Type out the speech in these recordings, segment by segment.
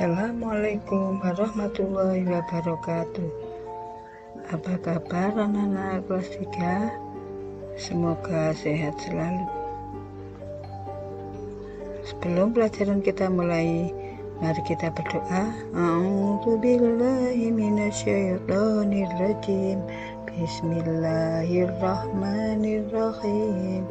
Assalamualaikum warahmatullahi wabarakatuh. Apa kabar anak-anak kelas 3? Semoga sehat selalu. Sebelum pelajaran kita mulai, mari kita berdoa. A'udzubillahi minasyaitonirrajim. Bismillahirrahmanirrahim.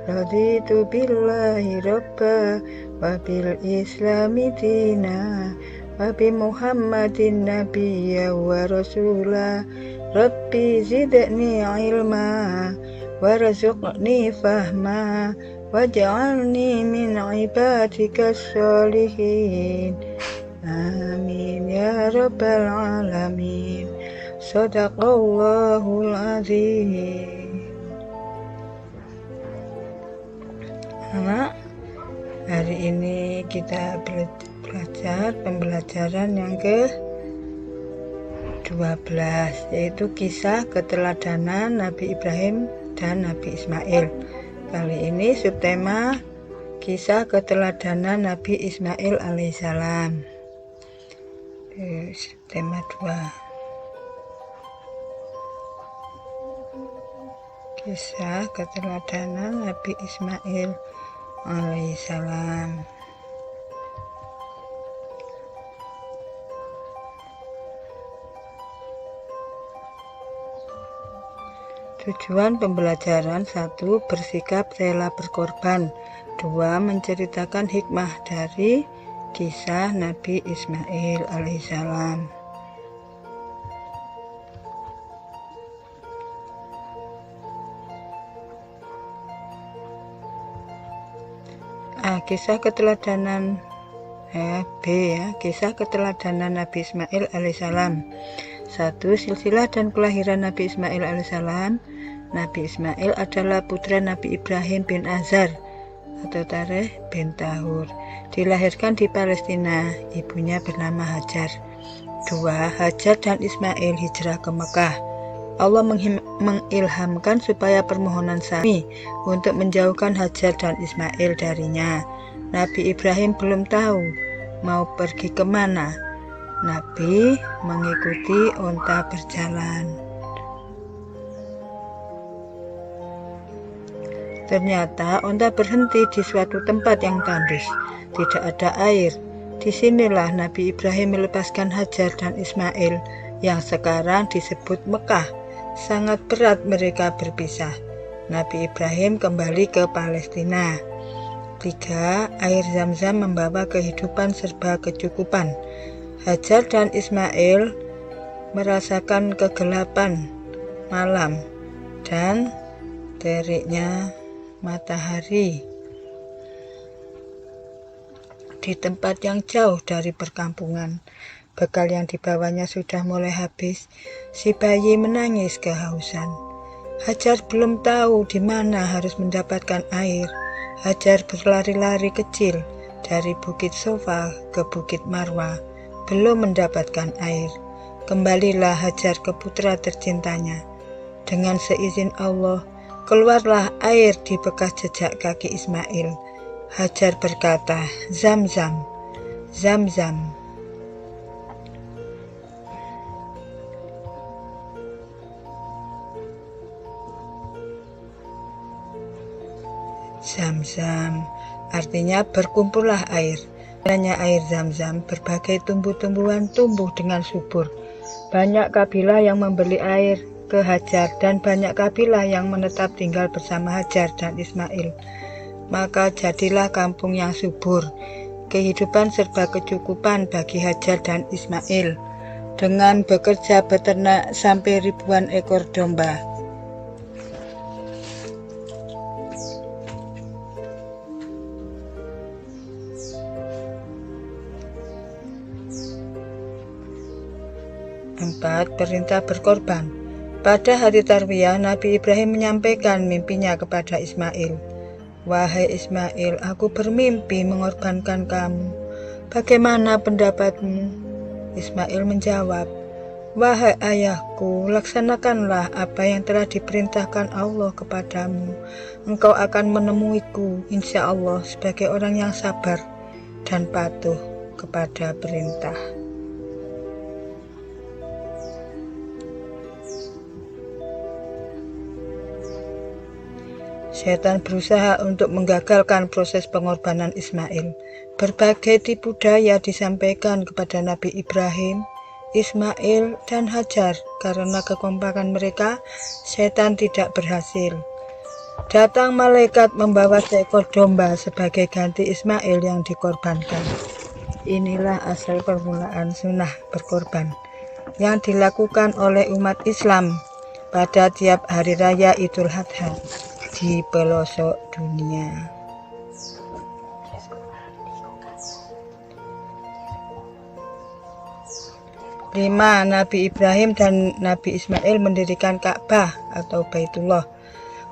Raditu billahi rabba wa bil islami dina wa bi muhammadin nabiyya wa rasula. Rabbi zidni ilma warzuqni fahma waj'alni min ibadikas sholihin. Amin ya rabbal alamin. Shadaqallahul azim. Anak, hari ini kita belajar pembelajaran yang ke-12, yaitu kisah keteladanan Nabi Ibrahim dan Nabi Ismail. Kali ini subtema kisah keteladanan Nabi Ismail alaihissalam. Tema 2, kisah keteladanan Nabi Ismail alaihissalam. Tujuan pembelajaran: 1. Bersikap rela berkorban. 2. Menceritakan hikmah dari kisah Nabi Ismail alaihissalam. Kisah keteladanan kisah keteladanan Nabi Ismail alaihissalam. 1. Silsilah dan kelahiran Nabi Ismail alaihissalam. Nabi Ismail adalah putra Nabi Ibrahim bin Azar atau Tareh bin Tahur. Dilahirkan di Palestina, ibunya bernama Hajar. 2. Hajar dan Ismail hijrah ke Mekah. Allah mengilhamkan supaya permohonan Sami untuk menjauhkan Hajar dan Ismail darinya. Nabi Ibrahim belum tahu mau pergi kemana. Nabi mengikuti unta berjalan. Ternyata unta berhenti di suatu tempat yang tandus, tidak ada air. Disinilah Nabi Ibrahim melepaskan Hajar dan Ismail yang sekarang disebut Mekah. Sangat berat mereka berpisah. Nabi Ibrahim kembali ke Palestina. 3. Air Zam-Zam membawa kehidupan serba kecukupan. Hajar dan Ismail merasakan kegelapan malam dan teriknya matahari di tempat yang jauh dari perkampungan. Bekal yang dibawanya sudah mulai habis. Si bayi menangis kehausan. Hajar belum tahu di mana harus mendapatkan air. Hajar berlari-lari kecil dari Bukit Sofa ke Bukit Marwa, belum mendapatkan air. Kembalilah Hajar ke putra tercintanya. Dengan seizin Allah, keluarlah air di bekas jejak kaki Ismail. Hajar berkata, "Zam-Zam, Zam-Zam." Zam-Zam artinya berkumpullah air. Hanya air Zam-Zam, berbagai tumbuh-tumbuhan tumbuh dengan subur. Banyak kabilah yang membeli air ke Hajar dan banyak kabilah yang menetap tinggal bersama Hajar dan Ismail. Maka jadilah kampung yang subur. Kehidupan serba kecukupan bagi Hajar dan Ismail dengan bekerja beternak sampai ribuan ekor domba. Perintah berkorban. Pada hari Tarwiyah, Nabi Ibrahim menyampaikan mimpinya kepada Ismail. "Wahai Ismail, aku bermimpi mengorbankan kamu. Bagaimana pendapatmu?" Ismail menjawab, "Wahai ayahku, laksanakanlah apa yang telah diperintahkan Allah kepadamu. Engkau akan menemuiku, insya Allah, sebagai orang yang sabar dan patuh kepada perintah. Setan berusaha untuk menggagalkan proses pengorbanan Ismail. Berbagai tipu daya disampaikan kepada Nabi Ibrahim, Ismail, dan Hajar. Karena kekompakan mereka, setan tidak berhasil. Datang malaikat membawa seekor domba sebagai ganti Ismail yang dikorbankan. Inilah asal permulaan sunnah berkorban yang dilakukan oleh umat Islam pada tiap hari raya Idul Adha di pelosok dunia. Lima, Nabi Ibrahim dan Nabi Ismail mendirikan Ka'bah atau Baitullah.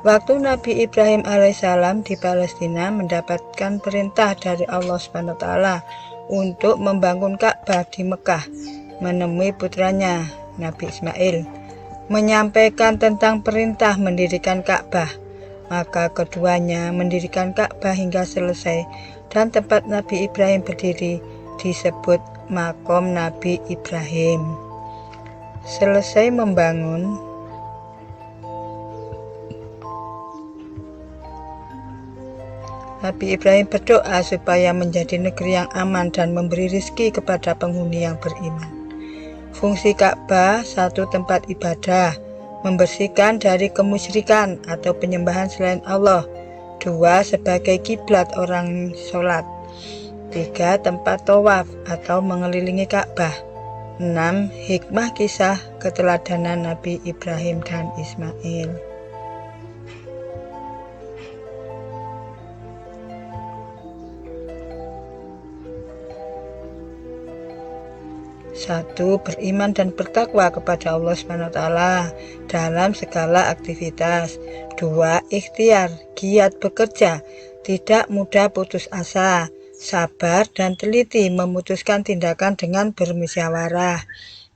Waktu Nabi Ibrahim alaihissalam di Palestina mendapatkan perintah dari Allah SWT untuk membangun Ka'bah di Mekah, menemui putranya Nabi Ismail, menyampaikan tentang perintah mendirikan Ka'bah. Maka keduanya mendirikan Ka'bah hingga selesai, dan tempat Nabi Ibrahim berdiri disebut Makom Nabi Ibrahim. Selesai membangun, Nabi Ibrahim berdoa supaya menjadi negeri yang aman dan memberi rizki kepada penghuni yang beriman. Fungsi Ka'bah, satu tempat ibadah, membersihkan dari kemusyrikan atau penyembahan selain Allah. Dua, sebagai kiblat orang sholat. Tiga, tempat tawaf atau mengelilingi Ka'bah. 6. Hikmah kisah keteladanan Nabi Ibrahim dan Ismail. Satu, beriman dan bertakwa kepada Allah SWT dalam segala aktivitas. Dua, ikhtiar, giat bekerja, tidak mudah putus asa, sabar dan teliti memutuskan tindakan dengan bermusyawarah.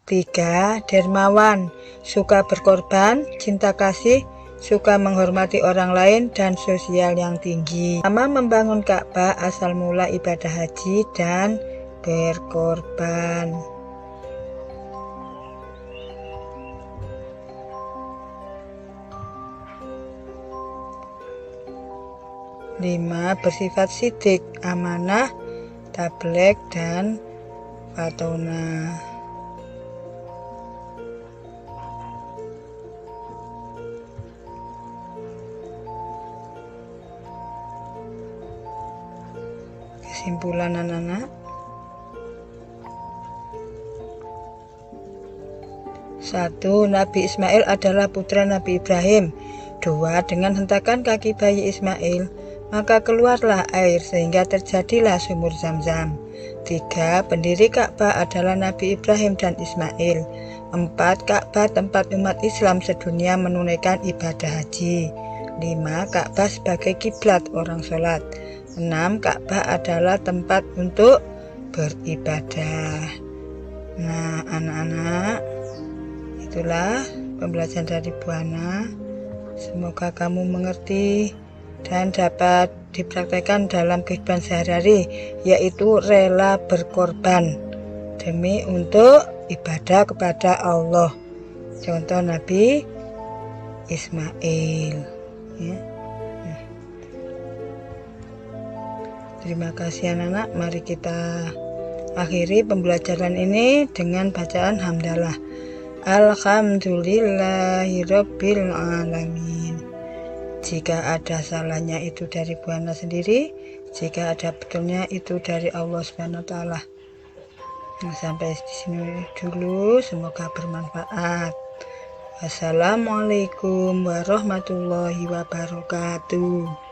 3. Dermawan, suka berkorban, cinta kasih, suka menghormati orang lain, dan sosial yang tinggi. Sama membangun Ka'bah, asal mula ibadah haji dan berkorban. 5. Bersifat sidik, amanah, tabligh, dan fatona. Kesimpulan anak-anak, 1. Nabi Ismail adalah putra Nabi Ibrahim. 2. Dengan hentakan kaki bayi Ismail, maka keluarlah air sehingga terjadilah sumur Zam-Zam. 3. Pendiri Ka'bah adalah Nabi Ibrahim dan Ismail. 4. Ka'bah tempat umat Islam sedunia menunaikan ibadah haji. 5. Ka'bah sebagai kiblat orang sholat. 6. Ka'bah adalah tempat untuk beribadah. Nah, anak-anak, itulah pembelajaran dari Bu Hana. Semoga kamu mengerti dan dapat dipraktekkan dalam kehidupan sehari-hari, yaitu rela berkorban demi untuk ibadah kepada Allah. Contoh Nabi Ismail, ya. Terima kasih anak-anak. Mari kita akhiri pembelajaran ini dengan bacaan hamdalah. Alhamdulillahirabbil alamin. Jika ada salahnya itu dari Bu Hana sendiri, jika ada betulnya itu dari Allah SWT. Sampai di sini dulu, semoga bermanfaat. Wassalamualaikum warahmatullahi wabarakatuh.